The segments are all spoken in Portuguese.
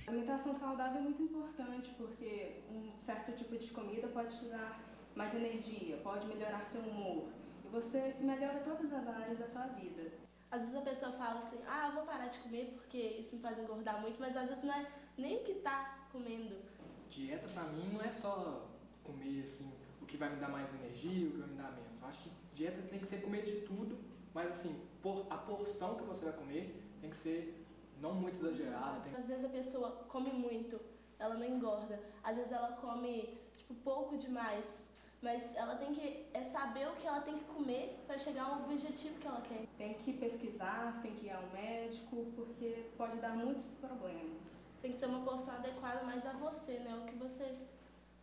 A alimentação saudável é muito importante porque um certo tipo de comida pode te dar mais energia, pode melhorar seu humor e você melhora todas as áreas da sua vida. Às vezes a pessoa fala assim, eu vou parar de comer porque isso me faz engordar muito, mas às vezes não é nem o que tá comendo. Dieta pra mim não é só comer assim, o que vai me dar mais energia, o que vai me dar menos. Eu acho que dieta tem que ser comer de tudo, mas assim, a porção que você vai comer tem que ser não muito exagerada. Às vezes a pessoa come muito, ela não engorda. Às vezes ela come pouco demais, mas ela tem que saber o que ela tem que comer para chegar ao objetivo que ela quer. Tem que pesquisar, tem que ir ao médico, porque pode dar muitos problemas. Tem que ser uma porção adequada mais a você, né? O que você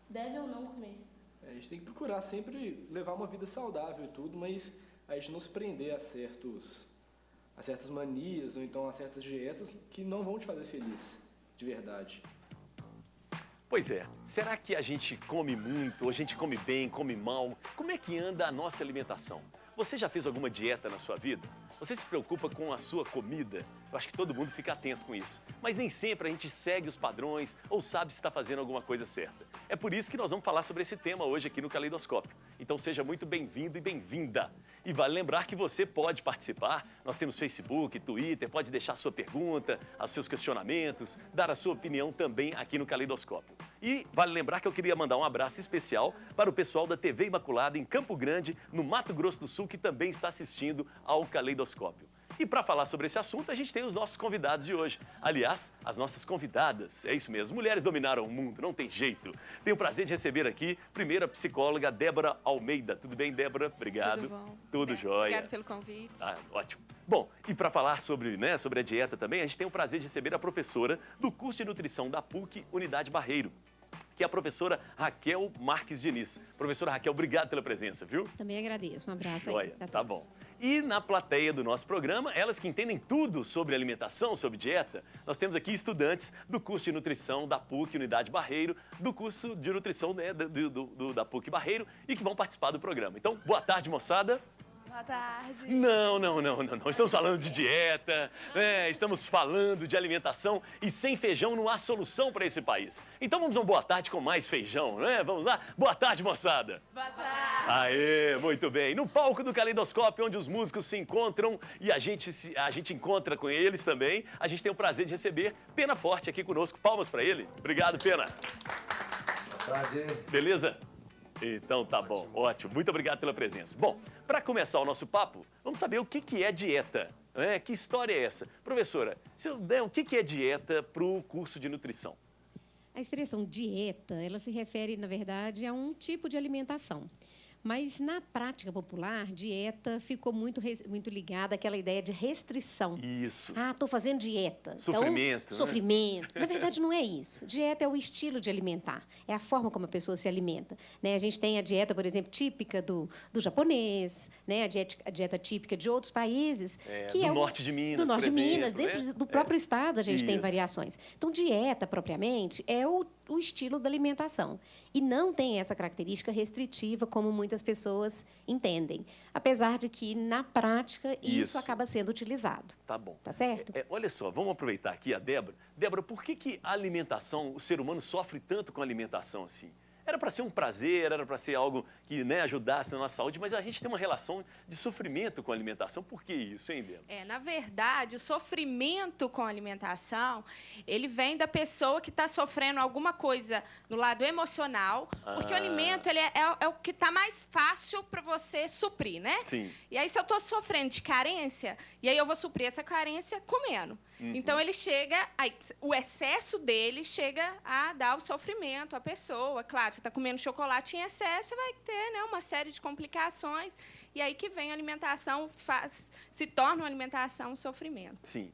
deve ou não comer. A gente tem que procurar sempre levar uma vida saudável e tudo, mas a gente não se prender a certas manias ou então a certas dietas que não vão te fazer feliz, de verdade. Pois é, será que a gente come muito, ou a gente come bem, come mal? Como é que anda a nossa alimentação? Você já fez alguma dieta na sua vida? Você se preocupa com a sua comida? Eu acho que todo mundo fica atento com isso. Mas nem sempre a gente segue os padrões ou sabe se está fazendo alguma coisa certa. É por isso que nós vamos falar sobre esse tema hoje aqui no Caleidoscópio. Então seja muito bem-vindo e bem-vinda. E vale lembrar que você pode participar. Nós temos Facebook, Twitter, pode deixar sua pergunta, os seus questionamentos, dar a sua opinião também aqui no Caleidoscópio. E vale lembrar que eu queria mandar um abraço especial para o pessoal da TV Imaculada em Campo Grande, no Mato Grosso do Sul, que também está assistindo ao Caleidoscópio. E para falar sobre esse assunto, a gente tem os nossos convidados de hoje. Aliás, as nossas convidadas. É isso mesmo, mulheres dominaram o mundo, não tem jeito. Tenho o prazer de receber aqui, primeiro, a psicóloga Débora Almeida. Tudo bem, Débora? Obrigado. Tudo bom. Tudo jóia. Obrigada pelo convite. Ótimo. Bom, e para falar sobre a dieta também, a gente tem o prazer de receber a professora do curso de nutrição da PUC, Unidade Barreiro, que é a professora Raquel Marques Diniz. Professora Raquel, obrigado pela presença, viu? Também agradeço. Um abraço aí. Joia, tá bom. E na plateia do nosso programa, elas que entendem tudo sobre alimentação, sobre dieta, nós temos aqui estudantes do curso de nutrição da PUC, Unidade Barreiro, do curso de nutrição da PUC Barreiro e que vão participar do programa. Então, boa tarde, moçada. Boa tarde. Não. Estamos falando de dieta, estamos falando de alimentação e sem feijão não há solução para esse país. Então vamos uma boa tarde com mais feijão, né? Vamos lá? Boa tarde, moçada. Boa tarde. Aê, muito bem. No palco do Caleidoscópio, onde os músicos se encontram e a gente encontra com eles também, a gente tem o prazer de receber Pena Forte aqui conosco. Palmas para ele. Obrigado, Pena. Boa tarde. Beleza? Então tá bom, ótimo. Muito obrigado pela presença. Bom, para começar o nosso papo, vamos saber o que é dieta. Que história é essa? Professora, o que é dieta para o curso de nutrição? A expressão dieta, ela se refere, na verdade, a um tipo de alimentação. Mas, na prática popular, dieta ficou muito ligada àquela ideia de restrição. Isso. Estou fazendo dieta. Sofrimento. Então, sofrimento. Na verdade, não é isso. Dieta é o estilo de alimentar. É a forma como a pessoa se alimenta. Né? A gente tem a dieta, por exemplo, típica do japonês, né? A dieta típica de outros países. Do norte de Minas, do norte de Minas, exemplo, dentro do próprio estado a gente tem Isso. variações. Então, dieta, propriamente, é o estilo da alimentação. E não tem essa característica restritiva, como muitas pessoas entendem. Apesar de que, na prática, isso acaba sendo utilizado. Tá bom. Tá certo? Olha só, vamos aproveitar aqui a Débora. Débora, por que a alimentação, o ser humano sofre tanto com a alimentação assim? Era para ser um prazer, era para ser algo que ajudasse na nossa saúde, mas a gente tem uma relação de sofrimento com a alimentação. Por que isso, hein, Débora? Na verdade, o sofrimento com a alimentação, ele vem da pessoa que está sofrendo alguma coisa no lado emocional, porque o alimento ele é o que está mais fácil para você suprir, né? Sim. E aí, se eu estou sofrendo de carência, e aí eu vou suprir essa carência comendo. Então, ele chega, o excesso dele chega a dar o sofrimento à pessoa. Claro, você está comendo chocolate em excesso, você vai ter uma série de complicações. E aí que vem a alimentação, se torna uma alimentação um sofrimento. Sim.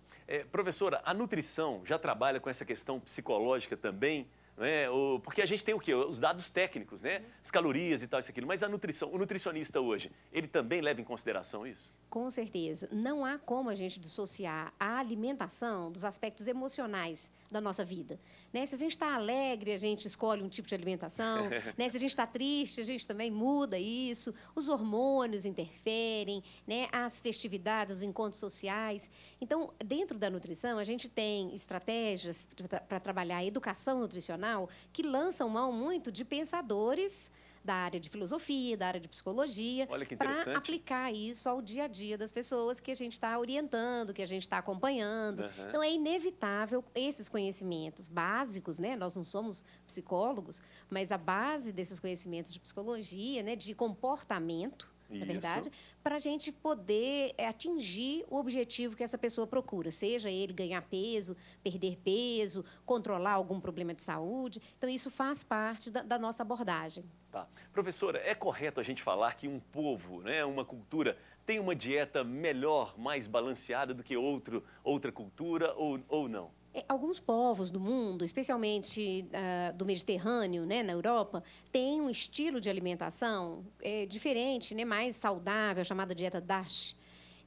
Professora, a nutrição já trabalha com essa questão psicológica também né? Porque a gente tem o quê? Os dados técnicos, né? As calorias e tal, isso, aquilo. Mas a nutrição, o nutricionista hoje, ele também leva em consideração isso? Com certeza. Não há como a gente dissociar a alimentação dos aspectos emocionais da nossa vida. Né? Se a gente está alegre, a gente escolhe um tipo de alimentação. Né? Se a gente está triste, a gente também muda isso. Os hormônios interferem, né? As festividades, os encontros sociais. Então, dentro da nutrição, a gente tem estratégias para trabalhar a educação nutricional que lançam mão muito de pensadores da área de filosofia, da área de psicologia, para aplicar isso ao dia a dia das pessoas que a gente está orientando, que a gente está acompanhando. Uhum. Então, é inevitável esses conhecimentos básicos, né? Nós não somos psicólogos, mas a base desses conhecimentos de psicologia, né? De comportamento, na verdade, para a gente poder atingir o objetivo que essa pessoa procura, seja ele ganhar peso, perder peso, controlar algum problema de saúde. Então, isso faz parte da nossa abordagem. Tá. Professora, é correto a gente falar que um povo, né, uma cultura, tem uma dieta melhor, mais balanceada do que outra cultura ou não? Alguns povos do mundo, especialmente do Mediterrâneo, né, na Europa, têm um estilo de alimentação diferente, né, mais saudável, chamada dieta DASH,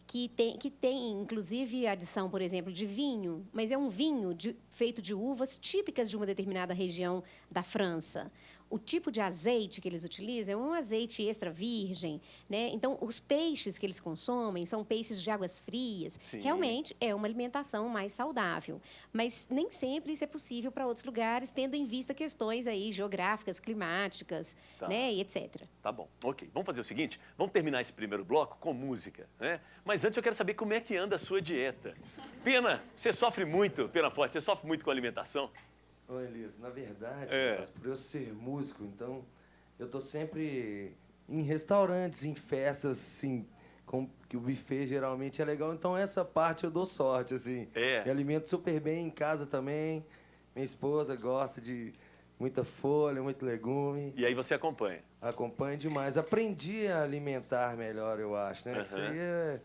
que tem, inclusive, a adição, por exemplo, de vinho, mas é um vinho feito de uvas típicas de uma determinada região da França. O tipo de azeite que eles utilizam é um azeite extra virgem, né? Então, os peixes que eles consomem são peixes de águas frias. Sim. Realmente é uma alimentação mais saudável, mas nem sempre isso é possível para outros lugares, tendo em vista questões aí geográficas, climáticas, né, e etc. Tá bom, ok. Vamos fazer o seguinte, vamos terminar esse primeiro bloco com música, né? Mas antes eu quero saber como é que anda a sua dieta. Pena, você sofre muito, Pena Forte, você sofre muito com a alimentação? Ô, Elias, na verdade, por eu ser músico, então, eu tô sempre em restaurantes, em festas, assim, que o buffet geralmente é legal. Então, essa parte eu dou sorte, assim. Me alimento super bem em casa também. Minha esposa gosta de muita folha, muito legume. E aí você acompanha? Acompanho demais. Aprendi a alimentar melhor, eu acho, né? Isso aí é...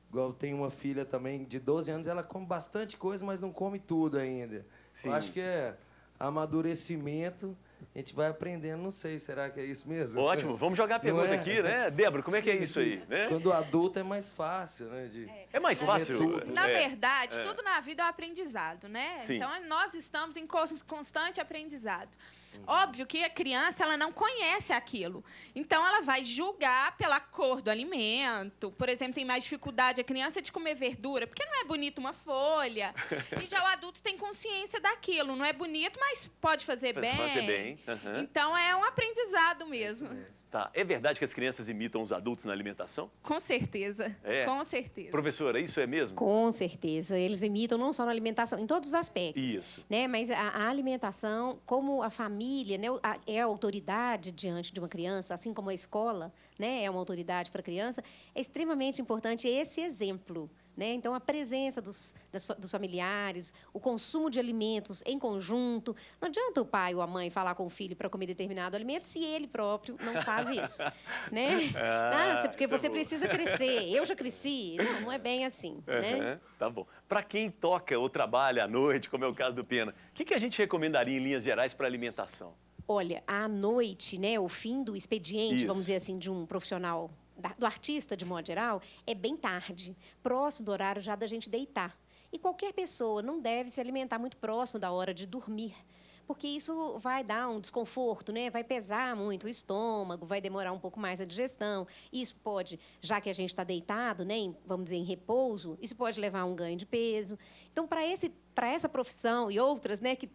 Igual eu tenho uma filha também de 12 anos, ela come bastante coisa, mas não come tudo ainda. Sim. Eu acho que é amadurecimento, a gente vai aprendendo, não sei, será que é isso mesmo? Ótimo, vamos jogar a pergunta aqui, né? Débora, como é que é isso aí? Né? Quando adulto é mais fácil, né? É mais fácil? Na verdade, tudo na vida é um aprendizado, né? Sim. Então, nós estamos em constante aprendizado. Óbvio que a criança ela não conhece aquilo. Então, ela vai julgar pela cor do alimento. Por exemplo, tem mais dificuldade a criança de comer verdura, porque não é bonito uma folha. E já o adulto tem consciência daquilo. Não é bonito, mas pode fazer bem. Fazer bem. Uhum. Então, é um aprendizado mesmo. Tá. É verdade que as crianças imitam os adultos na alimentação? Com certeza. Com certeza. Professora, isso é mesmo? Com certeza. Eles imitam não só na alimentação, em todos os aspectos. Isso. Né? Mas a alimentação, como a família, né, é a autoridade diante de uma criança, assim como a escola, né, é uma autoridade para a criança, é extremamente importante esse exemplo. Né? Então, a presença dos familiares, o consumo de alimentos em conjunto. Não adianta o pai ou a mãe falar com o filho para comer determinado alimento se ele próprio não faz isso. Né? Porque você precisa crescer. Eu já cresci. Não, não é bem assim. Né? Tá bom. Para quem toca ou trabalha à noite, como é o caso do Pena, o que a gente recomendaria em linhas gerais para alimentação? Olha, à noite, né, o fim do expediente, vamos dizer assim, de um profissional, do artista, de modo geral, é bem tarde, próximo do horário já da gente deitar. E qualquer pessoa não deve se alimentar muito próximo da hora de dormir, porque isso vai dar um desconforto, né? Vai pesar muito o estômago, vai demorar um pouco mais a digestão. Isso pode, já que a gente está deitado, né, vamos dizer, em repouso, isso pode levar a um ganho de peso. Então, para essa profissão e outras, né, que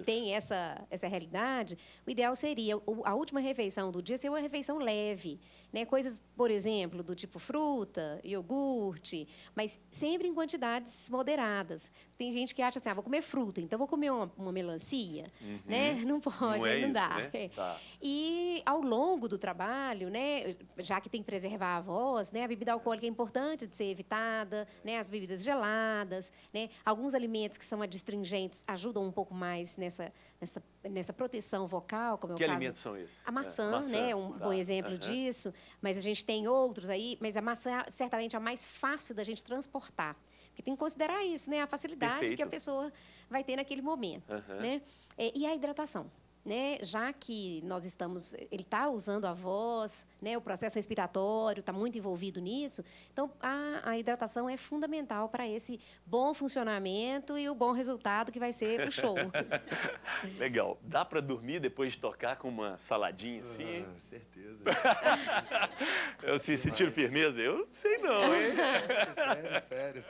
tem essa realidade, o ideal seria a última refeição do dia ser uma refeição leve, né? Coisas, por exemplo, do tipo fruta, iogurte, mas sempre em quantidades moderadas. Tem gente que acha assim, vou comer fruta, então vou comer uma melancia, né? Não pode, não dá. Né? Tá. E ao longo do trabalho, né, já que tem que preservar a voz, né, a bebida alcoólica é importante de ser evitada, né, as bebidas geladas, né, alguns alimentos que são adstringentes ajudam um pouco mais nessa proteção vocal, como é o caso. Que alimentos são esses? A maçã, né, é um bom exemplo disso, mas a gente tem outros aí, mas a maçã é certamente a mais fácil da gente transportar. Porque tem que considerar isso, né? A facilidade Perfeito. que a pessoa vai ter naquele momento, né? E a hidratação, né? Já que nós estamos, ele está usando a voz, né? O processo respiratório está muito envolvido nisso, então a hidratação é fundamental para esse bom funcionamento e o bom resultado que vai ser o show. Legal. Dá para dormir depois de tocar com uma saladinha assim, hein? Certeza. Eu se sentiram firmeza? Eu não sei não, hein? Sério.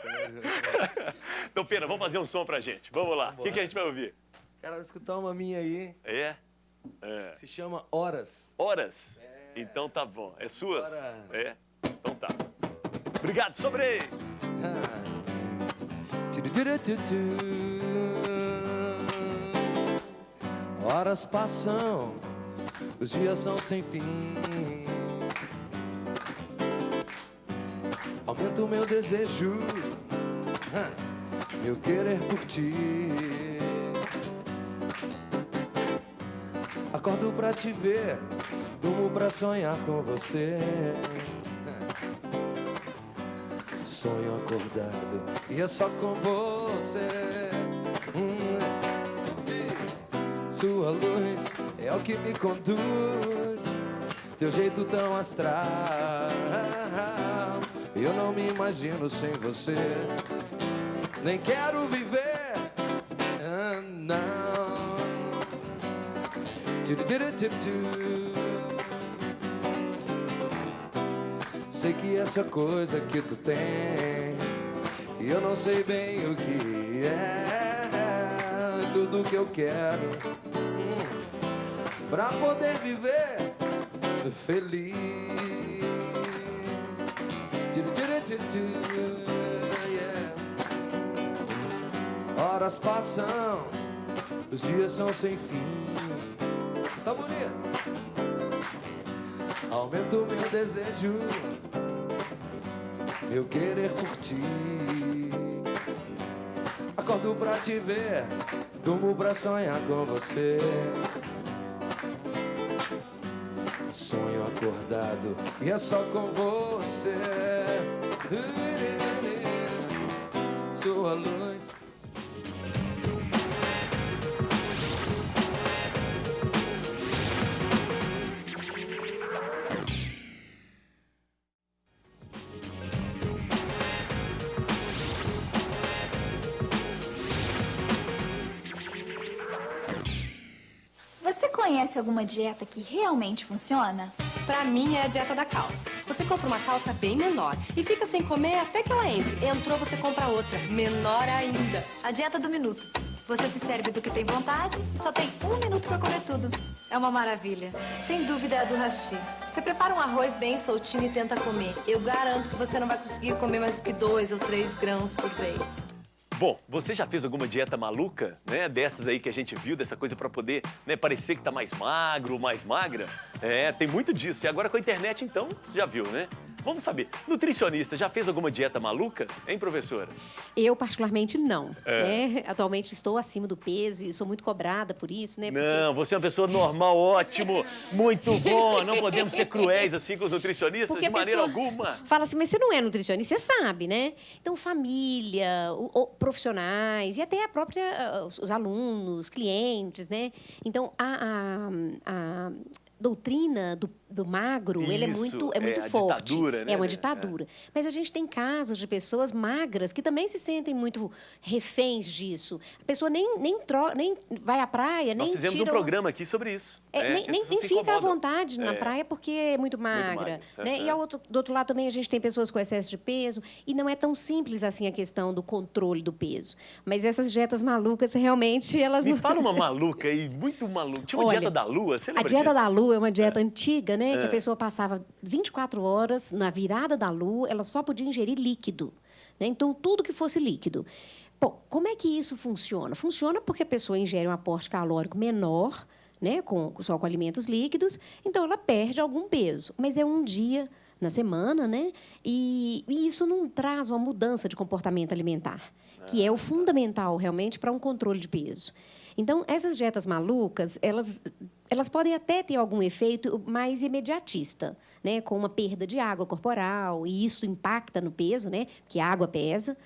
Então, Pena, vamos fazer um som pra gente. Vamos lá. O que a gente vai ouvir? Quero escutar uma minha aí. É? Se chama Horas. Horas? Então tá bom. É suas? Bora. É? Então tá. Obrigado, Sobre! Horas passam, os dias são sem fim. Aumenta o meu desejo, meu querer por ti. Acordo pra te ver, durmo pra sonhar com você. Sonho acordado e é só com você. Sua luz é o que me conduz, teu jeito tão astral. Eu não me imagino sem você, nem quero viver, não. Sei que essa coisa que tu tem, e eu não sei bem o que é, tudo que eu quero pra poder viver feliz. Horas passam, os dias são sem fim. Tá bonito. Aumenta o meu desejo, meu querer por ti. Acordo pra te ver, durmo pra sonhar com você. Sonho acordado e é só com você. Sua luz. Você conhece alguma dieta que realmente funciona? Pra mim é a dieta da calça. Você compra uma calça bem menor e fica sem comer até que ela entre. Entrou, você compra outra, menor ainda. A dieta do minuto. Você se serve do que tem vontade e só tem 1 minuto pra comer tudo. É uma maravilha. Sem dúvida é a do hashi. Você prepara um arroz bem soltinho e tenta comer. Eu garanto que você não vai conseguir comer mais do que 2 ou 3 grãos por vez. Bom, você já fez alguma dieta maluca, né? Dessas aí que a gente viu, dessa coisa pra poder, né, parecer que tá mais magro ou mais magra? É, tem muito disso. E agora com a internet, então, você já viu, né? Vamos saber, nutricionista, já fez alguma dieta maluca, hein, professora? Eu, particularmente, não. Né? Atualmente estou acima do peso e sou muito cobrada por isso, né? Não, você é uma pessoa normal, ótimo, muito bom. Não podemos ser cruéis assim com os nutricionistas, Porque de maneira a pessoa alguma. fala assim, mas você não é nutricionista, você sabe, né? Então, família, profissionais e até a própria, os alunos, clientes, né? Então, a doutrina do magro, ele é muito forte. Ditadura, né? É uma ditadura. Mas a gente tem casos de pessoas magras que também se sentem muito reféns disso. A pessoa nem vai à praia, Nós nem fizemos tira um programa aqui sobre isso. nem fica à vontade na praia porque é muito magra. magra. Né? E do outro lado também a gente tem pessoas com excesso de peso e não é tão simples assim a questão do controle do peso. Mas essas dietas malucas, realmente, elas Me não... fala uma maluca aí, muito maluca. Tinha uma Olha, dieta da lua, você lembra A dieta disso? da lua é uma dieta antiga, né? Que a pessoa passava 24 horas na virada da lua, ela só podia ingerir líquido. Né? Então, tudo que fosse líquido. Bom, como é que isso funciona? Funciona porque a pessoa ingere um aporte calórico menor, né? Só com alimentos líquidos, então ela perde algum peso. Mas é um dia na semana, né? E isso não traz uma mudança de comportamento alimentar, que é o fundamental, realmente, para um controle de peso. Então, essas dietas malucas, elas podem até ter algum efeito mais imediatista, né? Com uma perda de água corporal, e isso impacta no peso, né? Porque a água pesa.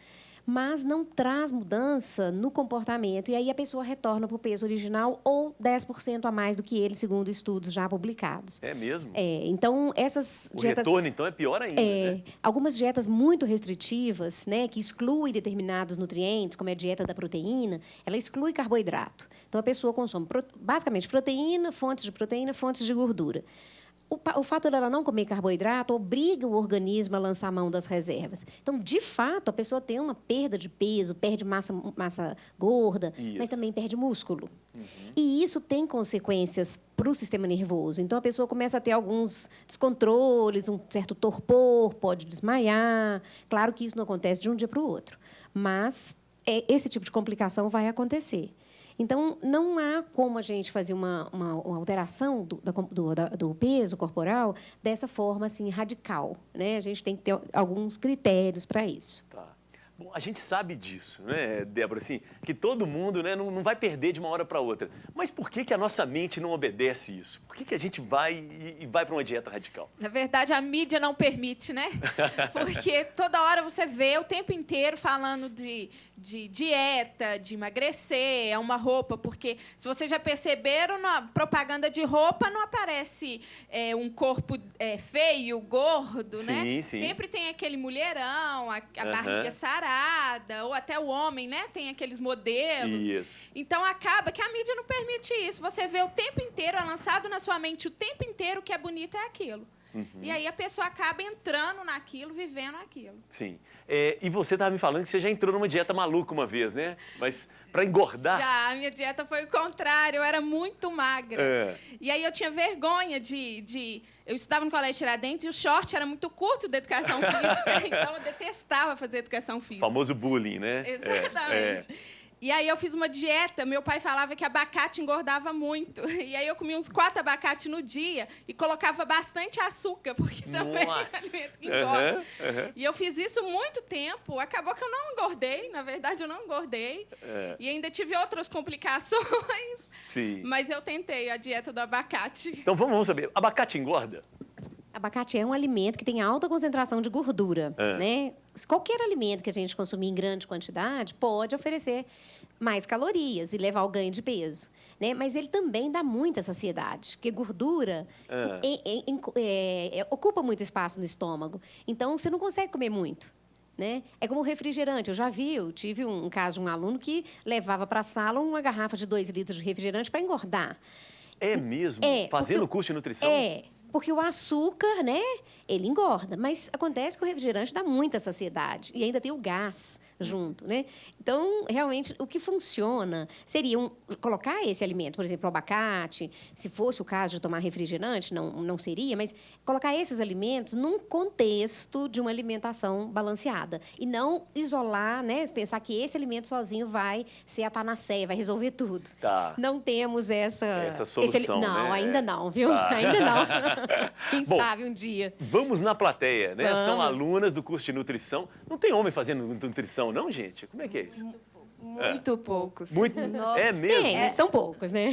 mas não traz mudança no comportamento. E aí a pessoa retorna para o peso original ou 10% a mais do que ele, segundo estudos já publicados. É mesmo? Então, essas o dietas... retorno, então, é pior ainda, né? Algumas dietas muito restritivas, né, que excluem determinados nutrientes, como é a dieta da proteína, ela exclui carboidrato. Então, a pessoa consome basicamente proteína, fontes de gordura. O fato dela não comer carboidrato obriga o organismo a lançar mão das reservas. Então, de fato, a pessoa tem uma perda de peso, perde massa gorda, mas também perde músculo. E isso tem consequências para o sistema nervoso. Então, a pessoa começa a ter alguns descontroles, um certo torpor, pode desmaiar. Claro que isso não acontece de um dia para o outro, mas esse tipo de complicação vai acontecer. Então, não há como a gente fazer uma alteração do peso corporal dessa forma assim, radical, né? A gente tem que ter alguns critérios para isso. Tá. Bom, a gente sabe disso, né, Débora, assim, que todo mundo, né, não vai perder de uma hora para outra. Mas por que a nossa mente não obedece isso? Por que a gente vai para uma dieta radical? Na verdade, a mídia não permite, né? Porque toda hora você vê o tempo inteiro falando de dieta, de emagrecer, é uma roupa, porque se vocês já perceberam, na propaganda de roupa não aparece um corpo feio, gordo, sim, né? Sim. Sempre tem aquele mulherão, a barriga sarada, ou até o homem, né? Tem aqueles modelos. Isso. Então acaba que a mídia não permite isso. Você vê o tempo inteiro, é lançado na sua mente o tempo inteiro, o que é bonito é aquilo. E aí a pessoa acaba entrando naquilo, vivendo aquilo. Sim. E você estava me falando que você já entrou numa dieta maluca uma vez, né? Mas para engordar... Já, a minha dieta foi o contrário, eu era muito magra. E aí eu tinha vergonha Eu estudava no Colégio Tiradentes e o short era muito curto da educação física, então eu detestava fazer educação física. O famoso bullying, né? Exatamente. E aí eu fiz uma dieta, meu pai falava que abacate engordava muito. E aí eu comia uns 4 abacates no dia e colocava bastante açúcar, porque também é alimento que engorda. E eu fiz isso muito tempo, acabou que eu não engordei, na verdade eu não engordei. E ainda tive outras complicações, mas eu tentei a dieta do abacate. Então vamos saber, abacate engorda? Abacate é um alimento que tem alta concentração de gordura, né? Qualquer alimento que a gente consumir em grande quantidade pode oferecer mais calorias e levar ao ganho de peso, né? Mas ele também dá muita saciedade, porque gordura ocupa muito espaço no estômago. Então, você não consegue comer muito, né? É como refrigerante. Eu tive um caso de um aluno que levava para a sala uma garrafa de 2 litros de refrigerante para engordar. É mesmo? Fazendo o curso de nutrição? Porque o açúcar, né, ele engorda, mas acontece que o refrigerante dá muita saciedade e ainda tem o gás junto, né? Então, realmente, o que funciona seria colocar esse alimento, por exemplo, o abacate, se fosse o caso de tomar refrigerante, não seria, mas colocar esses alimentos num contexto de uma alimentação balanceada e não isolar, né, pensar que esse alimento sozinho vai ser a panaceia, vai resolver tudo. Tá. Não temos essa solução, não, né? ainda não, viu? Tá. Ainda não. Quem sabe um dia. Vamos na plateia, né? Vamos. São alunas do curso de nutrição. Não tem homem fazendo nutrição, não, gente? Como é que é isso? Muito poucos. É mesmo? São poucos, né?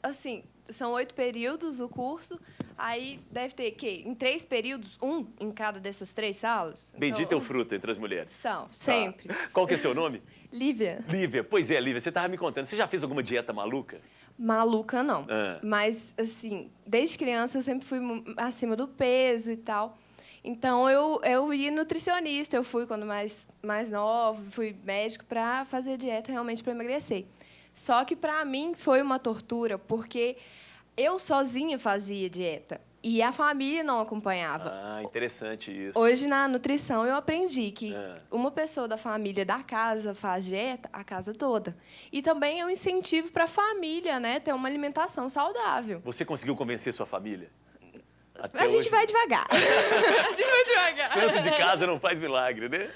Assim, são 8 períodos o curso, aí deve ter, em 3 períodos, um em cada dessas 3 salas. Bendita é o fruto entre as mulheres. São, sempre. Qual que é seu nome? Lívia. Lívia, pois é, Lívia, você estava me contando, você já fez alguma dieta maluca? Maluca, não. Mas, assim, desde criança eu sempre fui acima do peso e tal. Então, eu ia nutricionista, eu fui quando mais nova, fui médico para fazer dieta realmente para emagrecer. Só que, para mim, foi uma tortura, porque eu sozinha fazia dieta e a família não acompanhava. Interessante isso. Hoje, na nutrição, eu aprendi que uma pessoa da família da casa faz dieta, a casa toda. E também é um incentivo para a família, né, ter uma alimentação saudável. Você conseguiu convencer sua família? A gente vai devagar. A gente vai devagar. Santo de casa não faz milagre, né?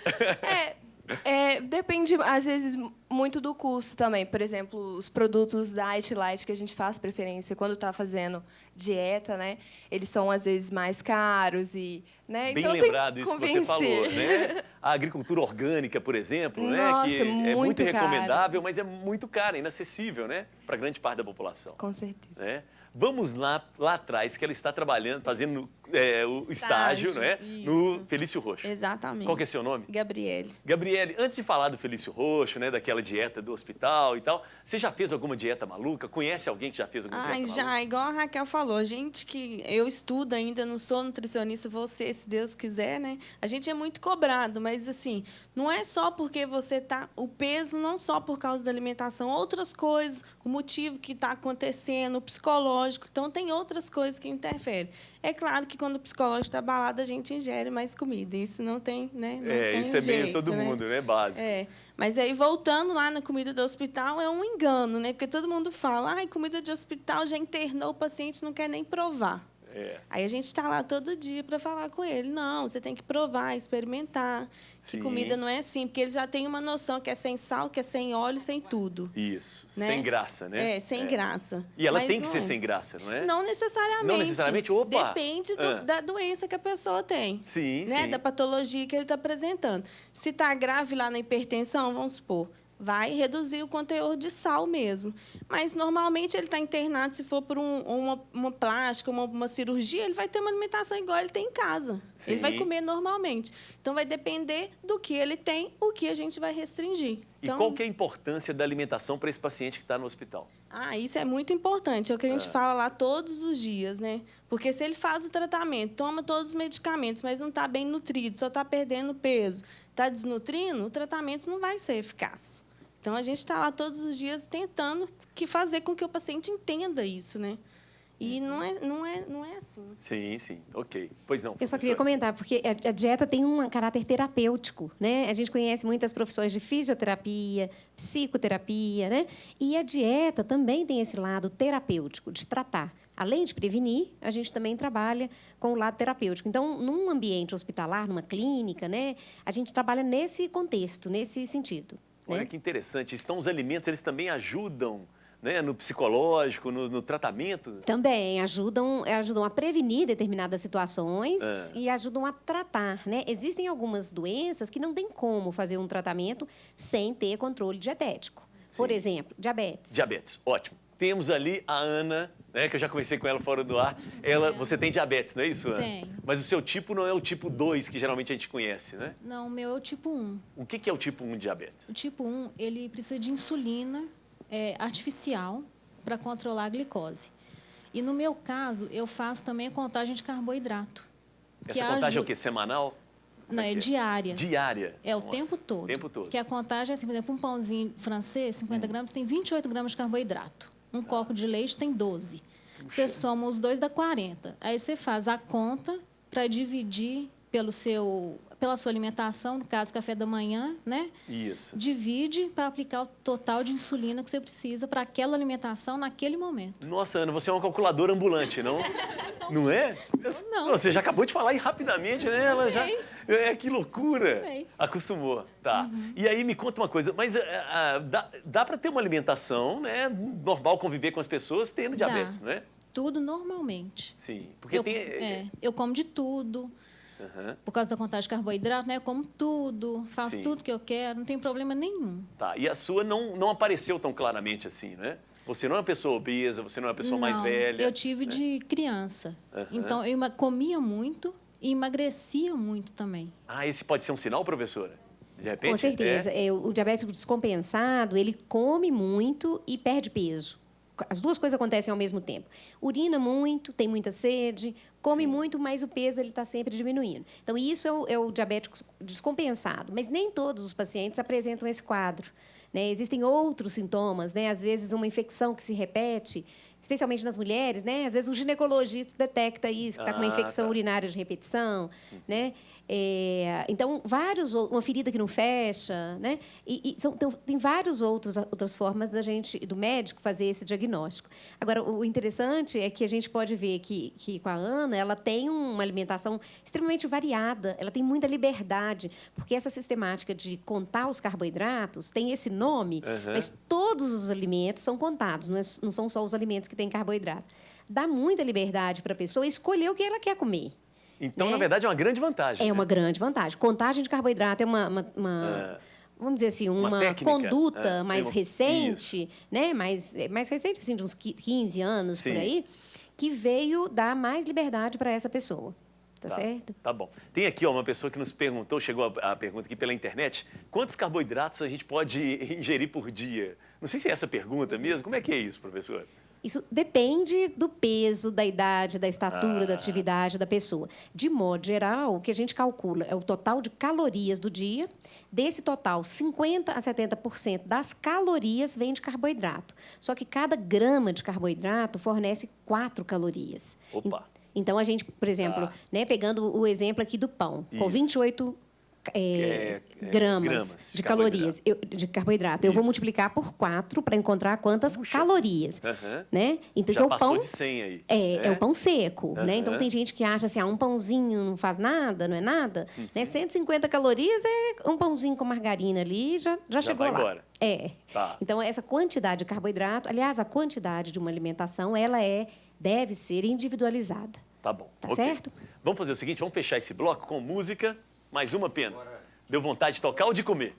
Depende, às vezes, muito do custo também. Por exemplo, os produtos Diet Light que a gente faz preferência quando está fazendo dieta, né? Eles são, às vezes, mais caros e... Né? Bem então, lembrado isso que você falou, né? A agricultura orgânica, por exemplo, Nossa, né? Que é muito caro. recomendável, mas é muito cara, inacessível, né? Para grande parte da população. Com certeza. Né? Vamos lá atrás, que ela está trabalhando, fazendo o estágio, não é? No Felício Roxo. Exatamente. Qual que é seu nome? Gabriele. Gabriele, antes de falar do Felício Roxo, né, daquela dieta do hospital e tal, você já fez alguma dieta maluca? Conhece alguém que já fez alguma dieta maluca? Já, igual a Raquel falou, gente que eu estudo ainda, não sou nutricionista, vou ser, se Deus quiser, né? A gente é muito cobrado, mas assim, não é só porque você tá, o peso não só por causa da alimentação, outras coisas, o motivo que está acontecendo, o psicológico, então tem outras coisas que interferem. É claro que quando o psicológico está abalado, a gente ingere mais comida. Isso não tem, né? Não tem isso jeito, é meio todo mundo, né? Básico. Mas aí, voltando lá na comida do hospital, é um engano, né? Porque todo mundo fala, comida de hospital já internou, o paciente não quer nem provar. Aí a gente está lá todo dia para falar com ele. Não, você tem que provar, experimentar. Que comida não é assim, porque ele já tem uma noção que é sem sal, que é sem óleo, sem tudo. Isso, né? Sem graça, né? Sem graça. E ela tem que ser sem graça, não é? Não necessariamente. Não necessariamente? Opa! Depende da doença que a pessoa tem. Sim. Da patologia que ele está apresentando. Se está grave lá na hipertensão, vamos supor, vai reduzir o conteúdo de sal mesmo. Mas, normalmente, ele está internado, se for por uma plástica, uma cirurgia, ele vai ter uma alimentação igual ele tem em casa. Sim. Ele vai comer normalmente. Então, vai depender do que ele tem, o que a gente vai restringir. E qual que é a importância da alimentação para esse paciente que está no hospital? Isso é muito importante. É o que a gente fala lá todos os dias, né? Porque se ele faz o tratamento, toma todos os medicamentos, mas não está bem nutrido, só está perdendo peso, está desnutrindo, o tratamento não vai ser eficaz. Então, a gente está lá todos os dias tentando fazer com que o paciente entenda isso, né? E não é assim. Sim. Ok. Pois não, Eu só queria comentar, porque a dieta tem um caráter terapêutico, né? A gente conhece muitas profissões de fisioterapia, psicoterapia, né? E a dieta também tem esse lado terapêutico, de tratar. Além de prevenir, a gente também trabalha com o lado terapêutico. Então, num ambiente hospitalar, numa clínica, né? A gente trabalha nesse contexto, nesse sentido. Olha que interessante. Então, os alimentos, eles também ajudam, né, no psicológico, no tratamento? Também ajudam a prevenir determinadas situações e ajudam a tratar, né? Existem algumas doenças que não tem como fazer um tratamento sem ter controle dietético. Por exemplo, diabetes. Diabetes, ótimo. Temos ali a Ana, né, que eu já conversei com ela fora do ar. Você tem diabetes, não é isso, Ana? Tenho. Mas o seu tipo não é o tipo 2, que geralmente a gente conhece, né? Não, o meu é o tipo 1. O que é o tipo 1 de diabetes? O tipo 1, ele precisa de insulina artificial para controlar a glicose. E, no meu caso, eu faço também a contagem de carboidrato. Essa contagem é o quê? Semanal? Não, é diária. Diária? O tempo todo. O tempo todo. Que a contagem é assim, por exemplo, um pãozinho francês, 50 gramas, tem 28 gramas de carboidrato. Um copo de leite tem 12. Você soma os dois, dá 40. Aí você faz a conta para dividir pela sua alimentação, no caso, café da manhã, né? Isso. Divide para aplicar o total de insulina que você precisa para aquela alimentação naquele momento. Nossa, Ana, você é uma calculadora ambulante, não? Não é? Não. Você já acabou de falar aí rapidamente, né? Ela já... que loucura. Acostumou. Tá. E aí, me conta uma coisa. Mas dá para ter uma alimentação, né, normal, conviver com as pessoas tendo diabetes, não é? Tudo normalmente. Sim. Porque eu como de tudo. Por causa da contagem de carboidrato, né? Eu como tudo, faço tudo que eu quero, não tem problema nenhum. Tá. E a sua não apareceu tão claramente assim, né? Você não é uma pessoa obesa, você não é uma pessoa mais velha. Eu tive de criança. Então, eu comia muito e emagrecia muito também. Esse pode ser um sinal, professora? De repente? Com certeza. O diabético descompensado, ele come muito e perde peso. As duas coisas acontecem ao mesmo tempo. Urina muito, tem muita sede, come muito, mas o peso está sempre diminuindo. Então, isso é o diabético descompensado. Mas nem todos os pacientes apresentam esse quadro, né? Existem outros sintomas, né? Às vezes, uma infecção que se repete, especialmente nas mulheres, né? Às vezes, o ginecologista detecta isso, que está com uma infecção urinária de repetição, né? Então, uma ferida que não fecha, né? Tem várias outras formas do médico fazer esse diagnóstico. Agora, o interessante é que a gente pode ver que com a Ana, ela tem uma alimentação extremamente variada, ela tem muita liberdade, porque essa sistemática de contar os carboidratos tem esse nome, mas todos os alimentos são contados, não são só os alimentos que têm carboidrato. Dá muita liberdade para a pessoa escolher o que ela quer comer. Então, na verdade, é uma grande vantagem. É uma grande vantagem. Contagem de carboidrato é vamos dizer assim, uma técnica, conduta mais uma- recente, né? mais recente, assim, de uns 15 anos, Sim. por aí, que veio dar mais liberdade para essa pessoa. Tá certo? Tá bom. Tem aqui ó, uma pessoa que nos perguntou, chegou a pergunta aqui pela internet, quantos carboidratos a gente pode ingerir por dia? Não sei se é essa pergunta mesmo. Como é que é isso, professor? Isso depende do peso, da idade, da estatura, da atividade da pessoa. De modo geral, o que a gente calcula é o total de calorias do dia. Desse total, 50% a 70% das calorias vem de carboidrato. Só que cada grama de carboidrato fornece 4 calorias. Opa! Então, a gente, por exemplo, né, pegando o exemplo aqui do pão, com Isso. 28 gramas de calorias, de carboidrato. Eu vou multiplicar por 4 para encontrar quantas calorias. Né? Então, Já esse é o passou pão, de 100 aí. é o pão seco. Né? Então, Aham. tem gente que acha assim, um pãozinho não faz nada, não é nada. Né? 150 calorias é um pãozinho com margarina ali, já chegou vai lá. embora. Tá. Então, essa quantidade de carboidrato, aliás, a quantidade de uma alimentação, ela deve ser individualizada. Tá bom. Tá ok. certo? Vamos fazer o seguinte, vamos fechar esse bloco com música. Mais uma pena. Deu vontade de tocar ou de comer?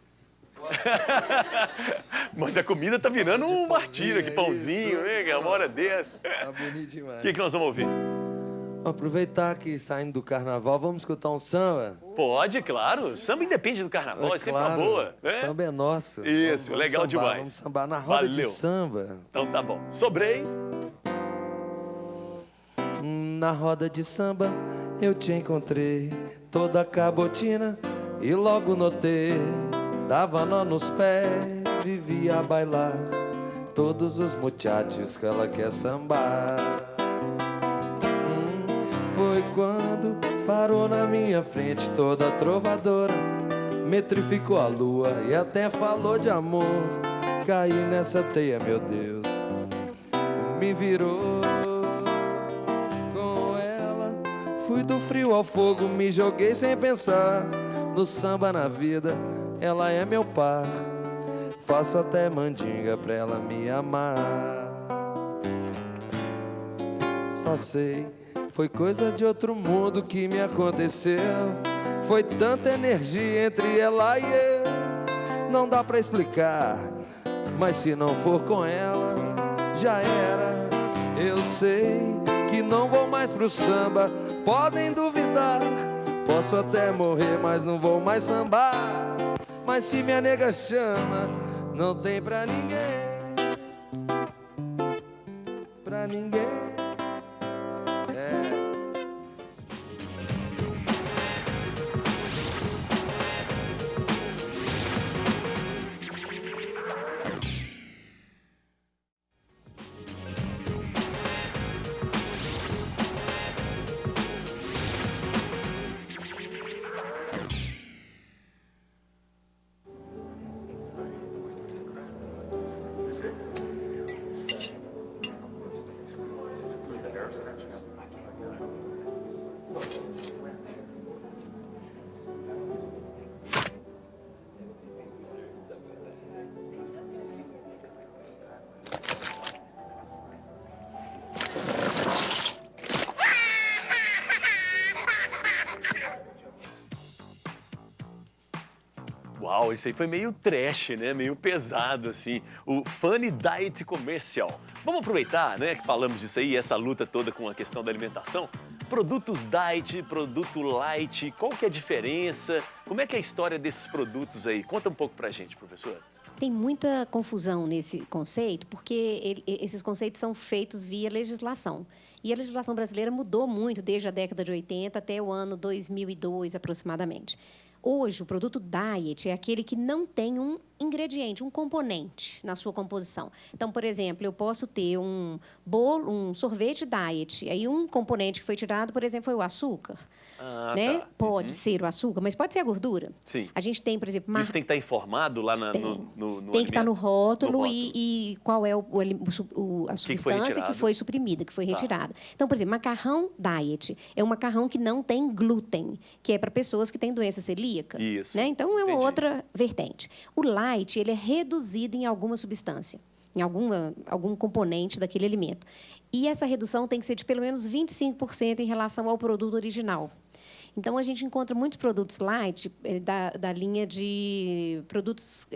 Mas a comida tá virando um martírio aqui, pãozinho, né? Uma hora dessa. Tá bonito demais. O que nós vamos ouvir? Vamos aproveitar que saindo do carnaval, vamos escutar um samba? Pode, claro. Samba independe do carnaval, é sempre uma boa. Né? Samba é nosso. Isso, Vamos legal sambar, demais. Vamos sambar na roda de Valeu. samba. Então tá bom. Sobrei. Na roda de samba eu te encontrei, toda cabotina, e logo notei, dava nó nos pés, vivia a bailar, todos os muchachos que ela quer sambar. Foi quando parou na minha frente toda trovadora, metrificou a lua e até falou de amor. Caí nessa teia, meu Deus, me virou. Fui do frio ao fogo, me joguei sem pensar. No samba, na vida, ela é meu par. Faço até mandinga pra ela me amar. Só sei, foi coisa de outro mundo que me aconteceu. Foi tanta energia entre ela e eu, não dá pra explicar. Mas se não for com ela, já era. Eu sei que não vou mais pro samba, podem duvidar. Posso até morrer, mas não vou mais sambar. Mas se minha nega chama, não tem pra ninguém. Pra ninguém. Uau, isso aí foi meio trash, né? Meio pesado, assim. O Funny Diet Comercial. Vamos aproveitar, né, que falamos disso aí, essa luta toda com a questão da alimentação. Produtos diet, produto light, qual que é a diferença? Como é que é a história desses produtos aí? Conta um pouco pra gente, professora. Tem muita confusão nesse conceito, porque esses conceitos são feitos via legislação. E a legislação brasileira mudou muito desde a década de 80 até o ano 2002, aproximadamente. Hoje, o produto diet é aquele que não tem um ingrediente, um componente na sua composição. Então, por exemplo, eu posso ter um bolo, um sorvete diet, aí um componente que foi tirado, por exemplo, foi o açúcar. Né? Tá. Pode ser o açúcar, mas pode ser a gordura. Sim. A gente tem, por exemplo... Isso tem que estar informado lá no Tem que estar no rótulo, No rótulo. E qual é a substância que foi suprimida, que foi retirada. Então, por exemplo, macarrão diet é um macarrão que não tem glúten, que é para pessoas que têm doença celíaca. Isso. Né? Então, é uma outra vertente. O light, ele é reduzido em alguma substância, em algum componente daquele alimento. E essa redução tem que ser de pelo menos 25% em relação ao produto original. Então, a gente encontra muitos produtos light da linha de produtos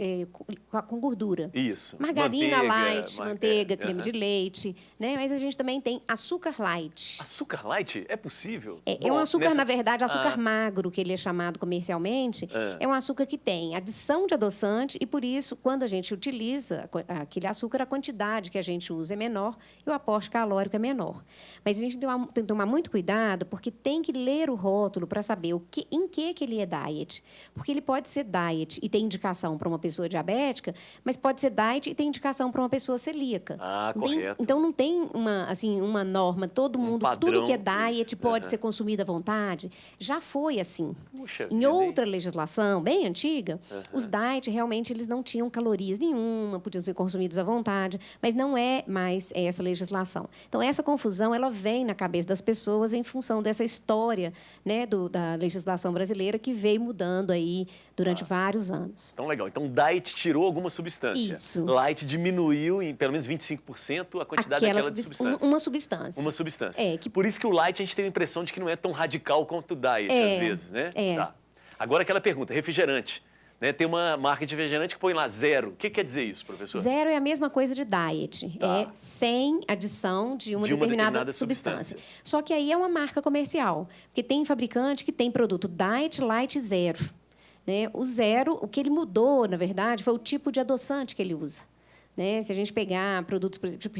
com gordura. Isso. Margarina light, manteiga, creme de leite, né? Mas a gente também tem açúcar light. Açúcar light? É possível? É um açúcar, na verdade, açúcar magro, que ele é chamado comercialmente. É um açúcar que tem adição de adoçante e, por isso, quando a gente utiliza aquele açúcar, a quantidade que a gente usa é menor e o aporte calórico é menor. Mas a gente tem que tomar muito cuidado, porque tem que ler o rótulo para saber em que ele é diet. Porque ele pode ser diet e tem indicação para uma pessoa diabética, mas pode ser diet e tem indicação para uma pessoa celíaca. Correto. Então, não tem uma norma, todo mundo, tudo que é diet pode ser consumido à vontade. Já foi assim. Puxa em outra legislação, bem antiga, os diet realmente eles não tinham calorias nenhuma, podiam ser consumidos à vontade, mas não é mais essa legislação. Então, essa confusão ela vem na cabeça das pessoas em função dessa história, né, da legislação brasileira que veio mudando aí durante vários anos. Então, legal. Então, diet tirou alguma substância. Isso. Light diminuiu em pelo menos 25% a quantidade daquela substância. Uma substância. Uma substância. Por isso que o light a gente tem a impressão de que não é tão radical quanto o diet, às vezes, né? Tá. Agora, aquela pergunta, refrigerante. Né? Tem uma marca de refrigerante que põe lá 0. O que quer dizer isso, professor? 0 é a mesma coisa de diet. É sem adição de uma determinada substância. Só que aí é uma marca comercial. Porque tem fabricante que tem produto diet, light 0. Né? O 0, o que ele mudou, na verdade, foi o tipo de adoçante que ele usa. Né? Se a gente pegar produtos, tipo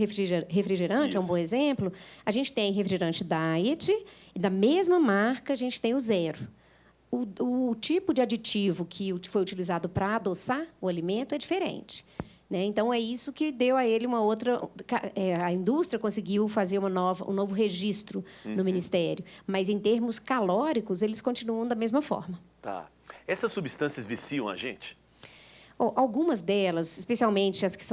refrigerante, é um bom exemplo, a gente tem refrigerante diet e da mesma marca a gente tem o 0. O tipo de aditivo que foi utilizado para adoçar o alimento é diferente. Né? Então, é isso que deu a ele uma outra... A indústria conseguiu fazer um novo registro no Ministério, mas, em termos calóricos, eles continuam da mesma forma. Tá. Essas substâncias viciam a gente? Algumas delas, especialmente as que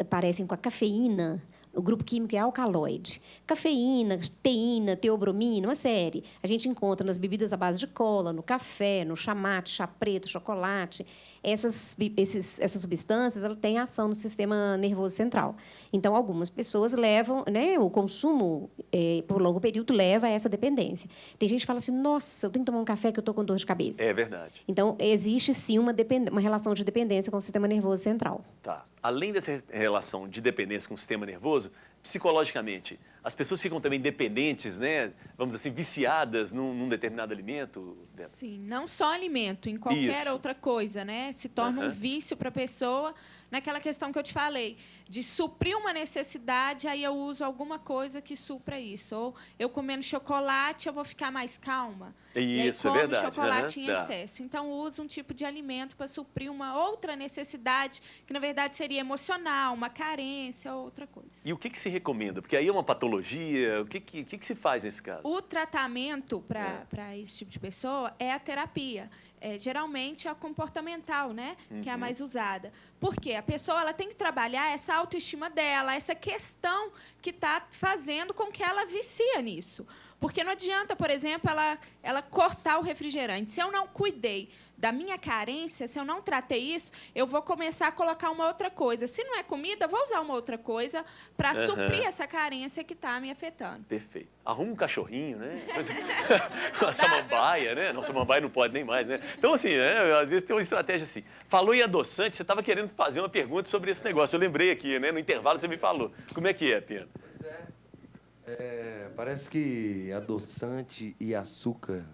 parecem com a cafeína, o grupo químico é alcaloide. Cafeína, teína, teobromina, uma série. A gente encontra nas bebidas à base de cola, no café, no chá mate, chá preto, chocolate. Essas substâncias elas têm ação no sistema nervoso central. Então, algumas pessoas levam, né, o consumo por longo período leva a essa dependência. Tem gente que fala assim, nossa, eu tenho que tomar um café que eu estou com dor de cabeça. É verdade. Então, existe, sim, uma relação de dependência com o sistema nervoso central. Tá. Além dessa relação de dependência com o sistema nervoso, psicologicamente, as pessoas ficam também dependentes, né? Vamos dizer assim, viciadas num determinado alimento? Sim, não só alimento, em qualquer outra coisa, né? Se torna um vício para a pessoa, naquela questão que eu te falei, de suprir uma necessidade, aí eu uso alguma coisa que supra isso. Ou eu comendo chocolate, eu vou ficar mais calma. Isso, e aí, é verdade. Chocolate em excesso. Então, uso um tipo de alimento para suprir uma outra necessidade, que, na verdade, seria emocional, uma carência ou outra coisa. E o que se recomenda? Porque aí é uma patologia, o que se faz nesse caso? O tratamento para esse tipo de pessoa é a terapia. Geralmente, a comportamental, né? Que é a mais usada. Por quê? A pessoa ela tem que trabalhar essa autoestima dela, essa questão que está fazendo com que ela vicia nisso. Porque não adianta, por exemplo, ela cortar o refrigerante. Se eu não cuidei da minha carência, se eu não tratei isso, eu vou começar a colocar uma outra coisa. Se não é comida, eu vou usar uma outra coisa para suprir essa carência que está me afetando. Perfeito. Arruma um cachorrinho, né? Uma samambaia, né? Não, samambaia não pode nem mais, né? Então, assim, às vezes tem uma estratégia assim. Falou em adoçante, você estava querendo fazer uma pergunta sobre esse negócio. Eu lembrei aqui, né? No intervalo você me falou. Como é que é, Pena? Pois parece que adoçante e açúcar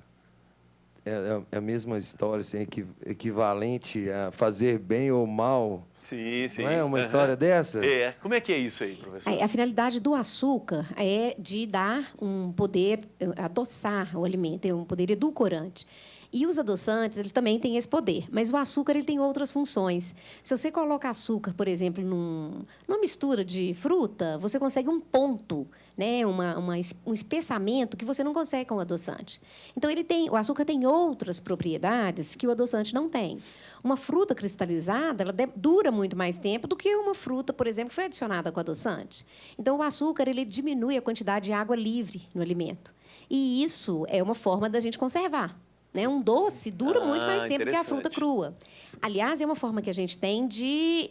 é a mesma história, assim, equivalente a fazer bem ou mal. Sim, sim. Não é uma história dessa? Como é que é isso aí, professor? A finalidade do açúcar é de dar um poder, adoçar o alimento, é um poder edulcorante. E os adoçantes, eles também têm esse poder, mas o açúcar ele tem outras funções. Se você coloca açúcar, por exemplo, numa mistura de fruta, você consegue um ponto, né? um espessamento que você não consegue com o adoçante. Então, o açúcar tem outras propriedades que o adoçante não tem. Uma fruta cristalizada ela dura muito mais tempo do que uma fruta, por exemplo, que foi adicionada com adoçante. Então, o açúcar ele diminui a quantidade de água livre no alimento. E isso é uma forma da gente conservar. Né? Um doce dura muito mais tempo que a fruta crua. Aliás, é uma forma que a gente tem de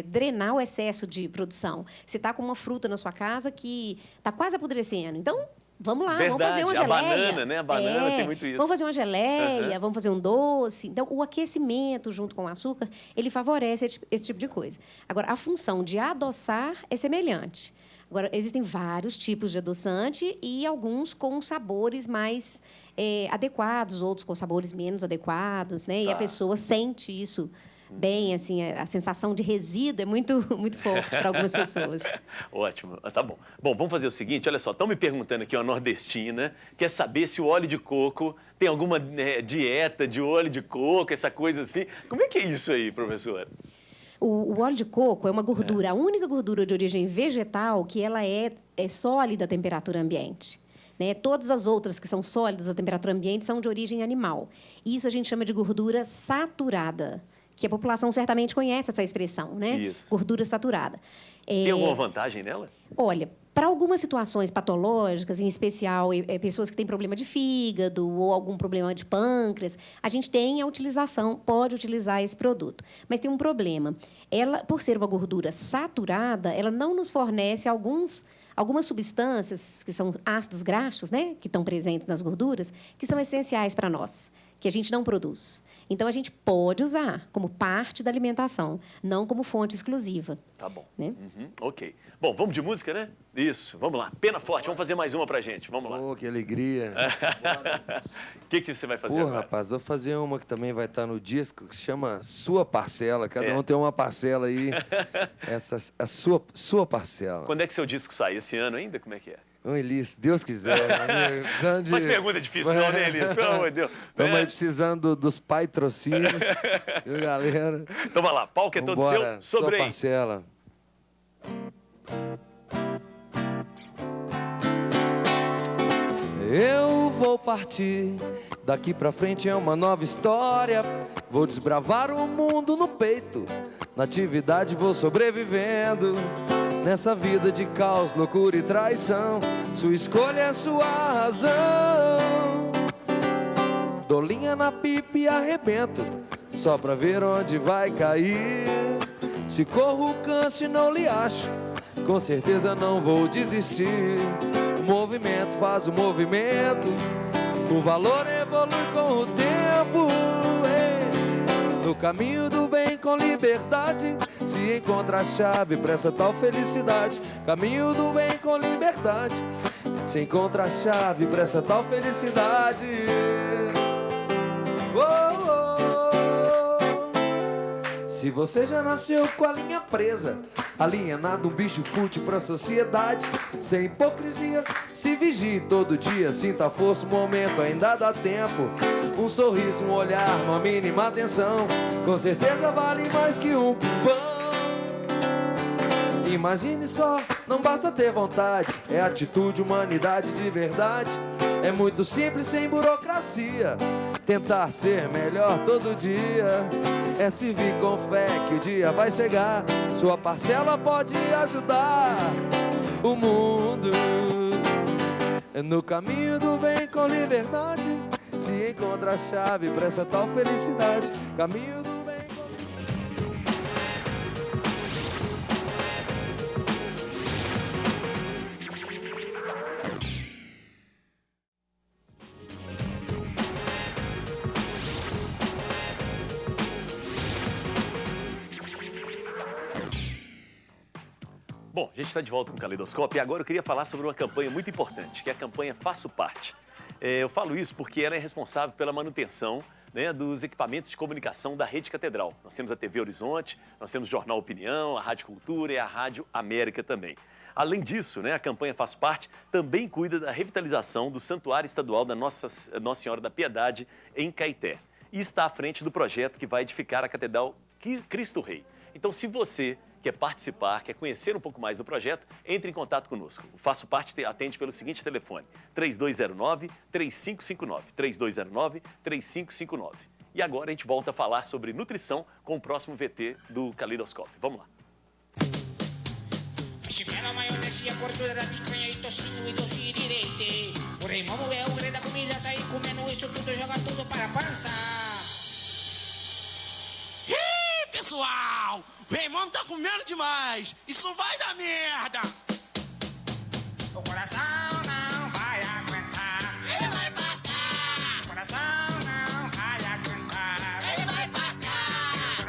drenar o excesso de produção. Você está com uma fruta na sua casa que está quase apodrecendo. Então, Vamos lá, Verdade. vamos fazer uma A geleia. banana, né? A banana tem muito isso. Vamos fazer uma geleia, vamos fazer um doce. Então, o aquecimento junto com o açúcar, ele favorece esse tipo de coisa. Agora, a função de adoçar é semelhante. Agora, existem vários tipos de adoçante e alguns com sabores mais adequados, outros com sabores menos adequados, né? E a pessoa sente isso bem, assim, a sensação de resíduo é muito, muito forte para algumas pessoas. Ótimo, tá bom. Bom, vamos fazer o seguinte, olha só, estão me perguntando aqui, uma nordestina, quer saber se o óleo de coco tem alguma dieta de óleo de coco, essa coisa assim. Como é que é isso aí, professora? O óleo de coco é uma gordura, a única gordura de origem vegetal que ela é sólida à temperatura ambiente. Né? Todas as outras que são sólidas à temperatura ambiente são de origem animal. Isso a gente chama de gordura saturada, que a população certamente conhece essa expressão, né? Isso. Gordura saturada. Tem alguma vantagem nela? Olha, para algumas situações patológicas, em especial pessoas que têm problema de fígado ou algum problema de pâncreas, a gente tem a utilização, pode utilizar esse produto. Mas tem um problema. Ela, por ser uma gordura saturada, ela não nos fornece algumas substâncias, que são ácidos graxos, né, que estão presentes nas gorduras, que são essenciais para nós, que a gente não produz. Então, a gente pode usar como parte da alimentação, não como fonte exclusiva. Tá bom. Né? Ok. Bom, vamos de música, né? Isso, vamos lá. Pena Forte, vamos fazer mais uma pra gente. Vamos lá. Oh, que alegria. O que você vai fazer agora? Rapaz, vou fazer uma que também vai estar no disco, que chama Sua Parcela. Cada um tem uma parcela aí. Essa, a sua parcela. Quando é que seu disco sai? Esse ano ainda? Como é que é? Ô, Elias, se Deus quiser. Mas pergunta difícil não, né, Elias? Pelo amor de Deus. Estamos aí precisando dos patrocínios, viu, galera? Então vai lá, palco é todo seu, sobre aí. Sua parcela. Eu vou partir, daqui pra frente é uma nova história. Vou desbravar o mundo no peito, na atividade vou sobrevivendo. Nessa vida de caos, loucura e traição, sua escolha é sua razão. Dou linha na pipa e arrebento, só pra ver onde vai cair. Se corro, canso e não lhe acho, com certeza não vou desistir. O movimento faz o movimento, o valor evolui com o tempo. No caminho do bem com liberdade se encontra a chave pra essa tal felicidade. Caminho do bem com liberdade se encontra a chave pra essa tal felicidade. Oh, oh. Se você já nasceu com a linha presa, alienado, um bicho fútil pra sociedade, sem hipocrisia, se vigie todo dia, sinta a força, o momento ainda dá tempo. Um sorriso, um olhar, uma mínima atenção, com certeza vale mais que um pão. Imagine só, não basta ter vontade, é atitude, humanidade de verdade. É muito simples, sem burocracia, tentar ser melhor todo dia. É servir com fé que o dia vai chegar, sua parcela pode ajudar o mundo. No caminho do bem com liberdade se encontra a chave pra essa tal felicidade. Caminho do bem com Bom, a gente está de volta com o Caleidoscópio e agora eu queria falar sobre uma campanha muito importante, que é a campanha Faço Parte. Eu falo isso porque ela é responsável pela manutenção, né, dos equipamentos de comunicação da Rede Catedral. Nós temos a TV Horizonte, nós temos o Jornal Opinião, a Rádio Cultura e a Rádio América também. Além disso, né, a campanha Faço Parte também cuida da revitalização do Santuário Estadual da Nossa Senhora da Piedade, em Caeté. E está à frente do projeto que vai edificar a Catedral Cristo Rei. Então, se você quer participar, quer conhecer um pouco mais do projeto, entre em contato conosco. O Faço Parte atende pelo seguinte telefone, 3209-3559, 3209-3559. E agora a gente volta a falar sobre nutrição com o próximo VT do Caleidoscópio. Vamos lá. Chimera, maionese, a gordura da picanha e tocinho e doce direite. O Raimundo é o rei da comida, sair comendo isso tudo, joga tudo para a pança. Ih, pessoal! O Raimundo tá comendo demais! Isso vai dar merda! O coração não vai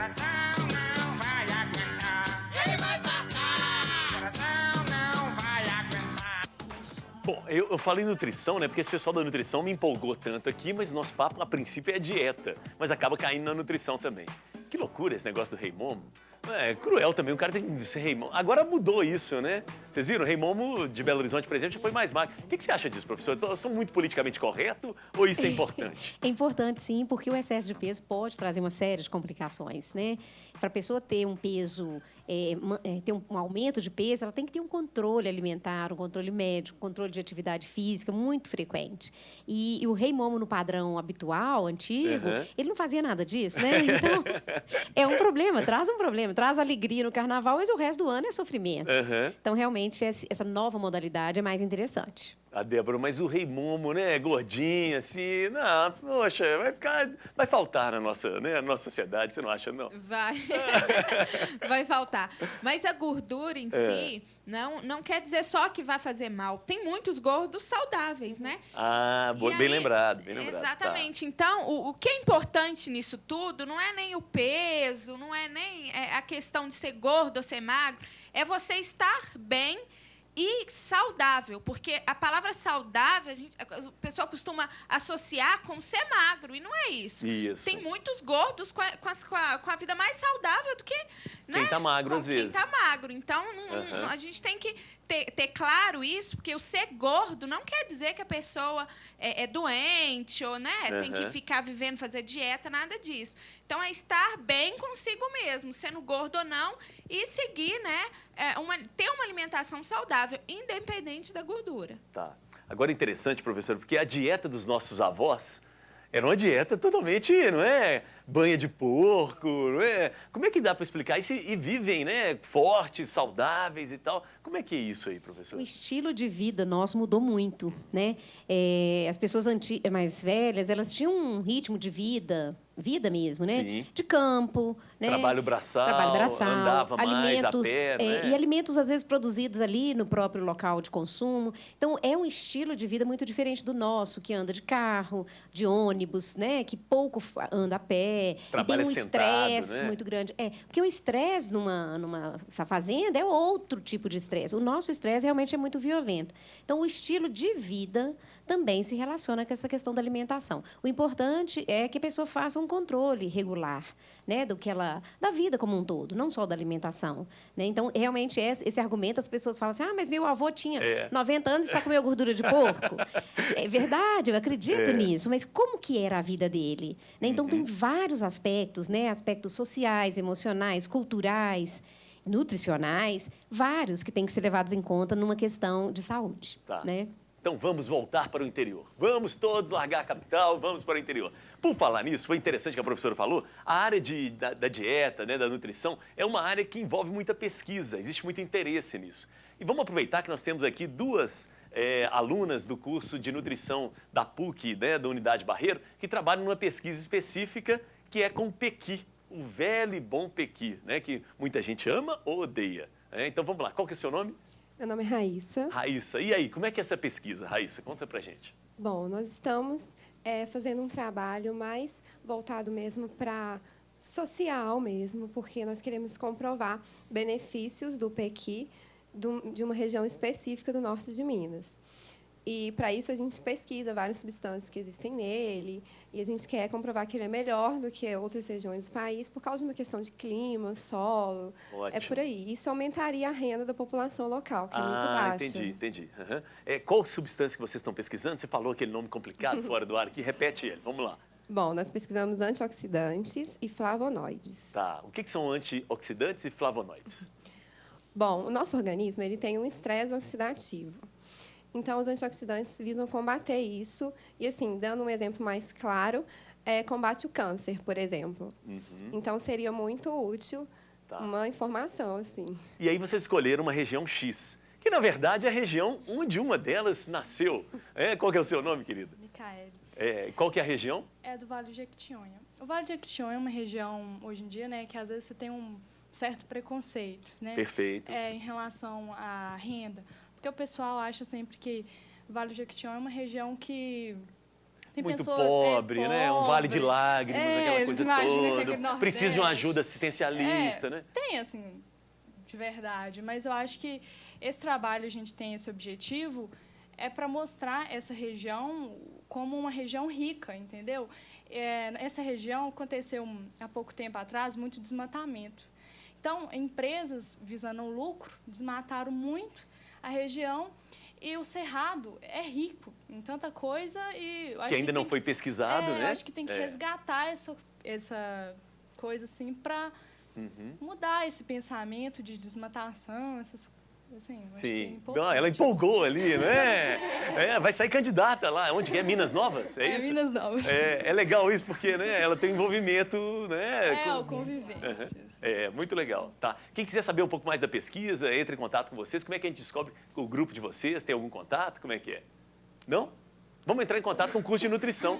Coração não vai aguentar. Ele vai fartar. Coração não vai aguentar. Bom, eu falei nutrição, né? Porque esse pessoal da nutrição me empolgou tanto aqui, mas nosso papo, a princípio, é dieta. Mas acaba caindo na nutrição também. Que loucura esse negócio do Rei Momo. É cruel também, o cara tem que ser Rei Momo. Agora mudou isso, né? Vocês viram? O Rei Momo de Belo Horizonte, por exemplo, já foi mais magro. O que você acha disso, professor? Eu sou muito politicamente correto ou isso é importante? É importante, sim, porque o excesso de peso pode trazer uma série de complicações, né? Para a pessoa ter um peso, ter um aumento de peso, ela tem que ter um controle alimentar, um controle médico, um controle de atividade física muito frequente. E o Rei Momo no padrão habitual, antigo, ele não fazia nada disso, né? Então, é um problema, traz alegria no carnaval, mas o resto do ano é sofrimento. Então, realmente, essa nova modalidade é mais interessante. A Débora, mas o Rei Momo, né, gordinho, assim, não, poxa, vai faltar na nossa, né, na nossa sociedade, você não acha, não? Vai faltar. Mas a gordura em si não quer dizer só que vai fazer mal. Tem muitos gordos saudáveis, né? Ah, bem lembrado, bem lembrado. Exatamente. Tá. Então, o que é importante nisso tudo não é nem o peso, não é nem a questão de ser gordo ou ser magro, é você estar bem e saudável, porque a palavra saudável, a pessoa costuma associar com ser magro, e não é isso. Tem muitos gordos com a vida mais saudável do que, né, quem está magro, às vezes. Quem está magro. Então, a gente tem que ter claro isso, porque o ser gordo não quer dizer que a pessoa é doente ou, né, tem que ficar vivendo, fazer dieta, nada disso. Então, é estar bem consigo mesmo, sendo gordo ou não, e seguir, né, ter uma alimentação saudável, independente da gordura. Tá. Agora, interessante, professor, porque a dieta dos nossos avós era uma dieta totalmente, não é? Banha de porco, não é? Como é que dá para explicar isso? E vivem, né, fortes, saudáveis e tal. Como é que é isso aí, professor? O estilo de vida nosso mudou muito, né? As pessoas mais velhas, elas tinham um ritmo de vida mesmo, né? Sim. De campo, né? Trabalho braçal, andava mais a pé, né? E alimentos, às vezes, produzidos ali no próprio local de consumo. Então, é um estilo de vida muito diferente do nosso, que anda de carro, de ônibus, né? Que pouco anda a pé. Trabalha e tem um estresse, né? muito grande. Porque o estresse numa fazenda é outro tipo de estresse. O nosso estresse realmente é muito violento. Então, o estilo de vida também se relaciona com essa questão da alimentação. O importante é que a pessoa faça um controle regular, né, da vida como um todo, não só da alimentação, né? Então, realmente, esse argumento, as pessoas falam assim, mas meu avô tinha 90 anos e só comeu gordura de porco. É verdade, eu acredito nisso, mas como que era a vida dele? Né? Então, tem vários aspectos, né? Aspectos sociais, emocionais, culturais, nutricionais, vários que têm que ser levados em conta numa questão de saúde. Tá. Né? Então vamos voltar para o interior. Vamos todos largar a capital, vamos para o interior. Por falar nisso, foi interessante que a professora falou, a área da dieta, né, da nutrição, é uma área que envolve muita pesquisa, existe muito interesse nisso. E vamos aproveitar que nós temos aqui duas alunas do curso de nutrição da PUC, né, da Unidade Barreiro, que trabalham numa pesquisa específica que é com pequi, o velho e bom pequi, né, que muita gente ama ou odeia. Então vamos lá, qual que é o seu nome? Meu nome é Raíssa. Raíssa, e aí, como é que é essa pesquisa, Raíssa? Conta pra gente. Bom, nós estamos fazendo um trabalho mais voltado mesmo para social mesmo, porque nós queremos comprovar benefícios do pequi de uma região específica do norte de Minas. E, para isso, a gente pesquisa várias substâncias que existem nele e a gente quer comprovar que ele é melhor do que outras regiões do país por causa de uma questão de clima, solo. Ótimo. É por aí. Isso aumentaria a renda da população local, que é muito baixa. Entendi. Qual substância que vocês estão pesquisando? Você falou aquele nome complicado fora do ar aqui. Repete ele. Vamos lá. Bom, nós pesquisamos antioxidantes e flavonoides. Tá. O que são antioxidantes e flavonoides? Bom, o nosso organismo ele tem um estresse oxidativo. Então, os antioxidantes visam combater isso. E, assim, dando um exemplo mais claro, combate o câncer, por exemplo. Então, seria muito útil uma informação, assim. E aí vocês escolheram uma região X, que, na verdade, é a região onde uma delas nasceu. Qual que é o seu nome, querida? Micaele. Qual que é a região? É do Vale do Jequitinhonha. O Vale do Jequitinhonha é uma região, hoje em dia, né, que às vezes você tem um certo preconceito, né? Perfeito. Em relação à renda. Porque o pessoal acha sempre que o Vale do Jequitinhonha é uma região que Tem muito pessoas, pobre, né? Um vale de lágrimas, aquela coisa toda. Precisa de uma ajuda assistencialista, né? Tem, assim, de verdade. Mas eu acho que esse trabalho, a gente tem esse objetivo, é para mostrar essa região como uma região rica, entendeu? Essa região aconteceu, há pouco tempo atrás, muito desmatamento. Então, empresas visando o lucro desmataram muito a região. E o Cerrado é rico em tanta coisa e... Que ainda não foi pesquisado, né? Eu acho que tem que resgatar essa coisa, assim, para mudar esse pensamento de desmatação, essas assim, sim. Ela empolgou ali, né? Vai sair candidata lá. Onde que é? Minas Novas? É isso? Minas Novas. É legal isso, porque né, ela tem envolvimento, né? O convivência. Muito legal. Tá. Quem quiser saber um pouco mais da pesquisa, entre em contato com vocês. Como é que a gente descobre o grupo de vocês? Tem algum contato? Como é que é? Não? Vamos entrar em contato com o curso de nutrição.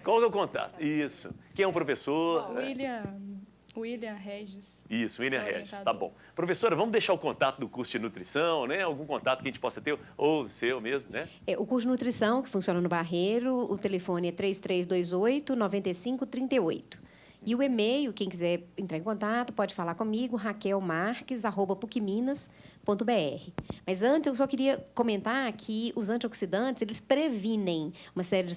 Qual é o contato? Isso. Quem é um professor? William Regis. Isso, William Regis, tá bom. Professora, vamos deixar o contato do curso de nutrição, né? Algum contato que a gente possa ter, ou seu mesmo, né? O curso de nutrição, que funciona no Barreiro, o telefone é 3328-9538. E o e-mail, quem quiser entrar em contato, pode falar comigo, raquelmarques@pucminas.br. Mas antes, eu só queria comentar que os antioxidantes, eles previnem uma série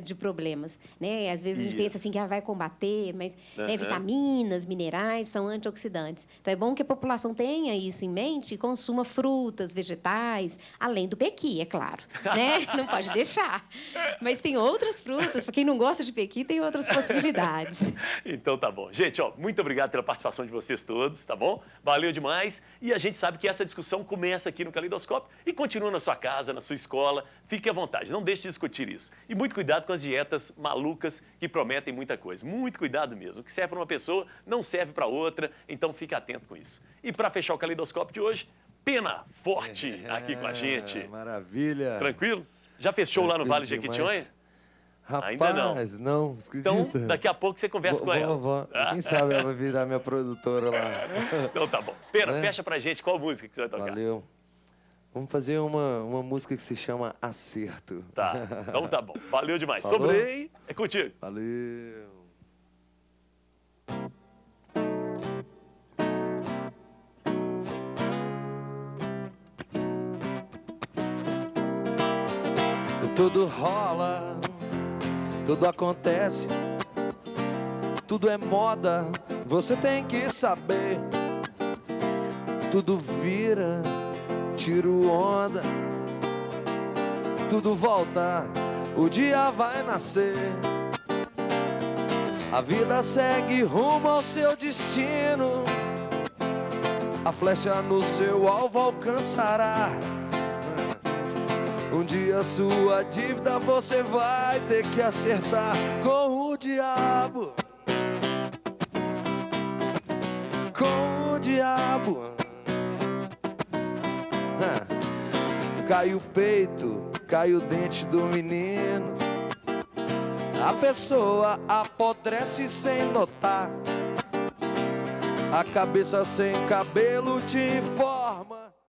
de problemas, né? Às vezes a gente pensa assim que vai combater, mas vitaminas, minerais são antioxidantes. Então, é bom que a população tenha isso em mente e consuma frutas, vegetais, além do pequi, é claro, né? Não pode deixar. Mas tem outras frutas, para quem não gosta de pequi, tem outras possibilidades. Então tá bom. Gente, muito obrigado pela participação de vocês todos, tá bom? Valeu demais. E a gente sabe que essa discussão começa aqui no Caleidoscópio e continua na sua casa, na sua escola. Fique à vontade, não deixe de discutir isso. E muito cuidado com as dietas malucas que prometem muita coisa. Muito cuidado mesmo. O que serve para uma pessoa não serve para outra, então fique atento com isso. E para fechar o Caleidoscópio de hoje, Pena Forte aqui com a gente. Maravilha. Tranquilo? Já fez show lá no Vale de Jequitinhonha? Rapaz, ainda não. Acredita? Então, daqui a pouco você conversa com ela. Quem sabe ela vai virar minha produtora lá. Então tá bom. Pena, fecha pra gente qual música que você vai tocar. Valeu. Vamos fazer uma música que se chama Acerto. Tá, então tá bom. Valeu demais. Falou? Sobrei, é contigo. Valeu. Tudo rola, tudo acontece, tudo é moda, você tem que saber. Tudo vira, tiro onda, tudo volta, o dia vai nascer. A vida segue rumo ao seu destino, a flecha no seu alvo alcançará. Um dia sua dívida você vai ter que acertar com o diabo. Com o diabo. Cai o peito, cai o dente do menino. A pessoa apodrece sem notar. A cabeça sem cabelo te enfoca.